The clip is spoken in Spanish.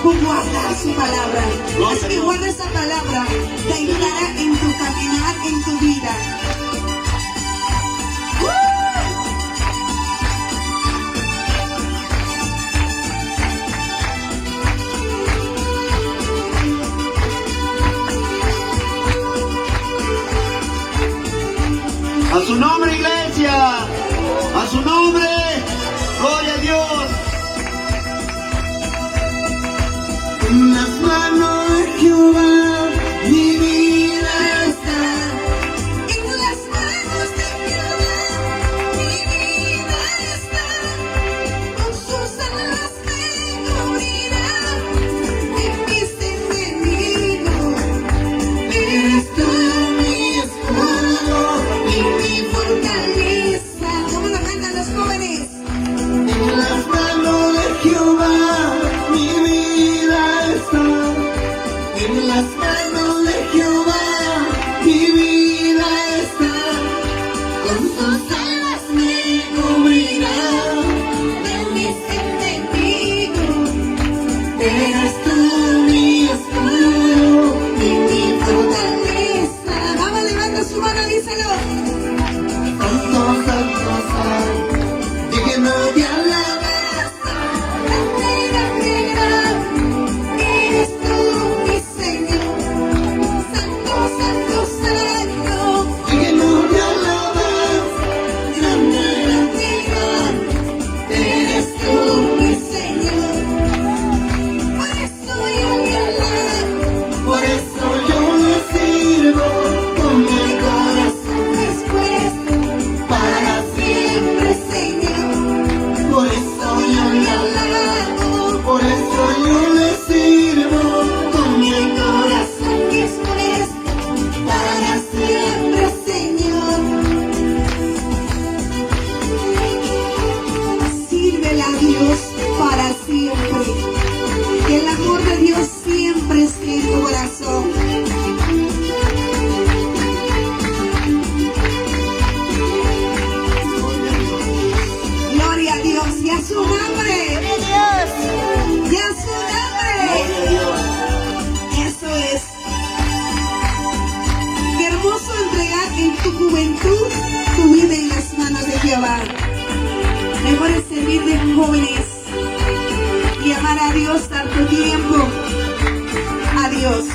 con guardar su palabra. Gloria Así a que Dios. guarda esa palabra, te ayudará en tu caminar, en tu vida. A su nombre, iglesia. A su nombre. Gloria a Dios. En las manos de Jehová mi vida está. En las manos de Jehová mi vida está. Con sus alas me cubrirá de mis enemigos. Eres tú mi escudo y mi fortaleza. ¿Cómo lo cantan los jóvenes? En las manos de Jehová mi vida está. En las manos de Jehová mi vida está. Con sus alas me cubrirá de mis enemigos. Eres tú mi escudo y mi fortaleza. Vamos, levanta su mano, díselo. Santo, santo, santo, digno de alabanza. Grande, grande, grande, eres tú mi Señor. Santo, santo, santo, digno de alabanza. Grande, grande, grande, eres tú mi Señor. Por eso yo le alabo, por eso yo le sirvo, con mi corazón dispuesto para siempre, Señor. Por eso yo le alabo, por eso yo le sirvo, con mi corazón dispuesto para siempre, Señor. Sírvele a Dios para siempre. Que el amor de Dios siempre esté en tu corazón. Gloria a Dios y a su nombre. Y a su nombre. Gloria a Dios. Eso es. Qué hermoso entregar en tu juventud tu vida en las manos de Jehová. Mejor es servir de jóvenes y amar a Dios, dar tu tiempo a Dios.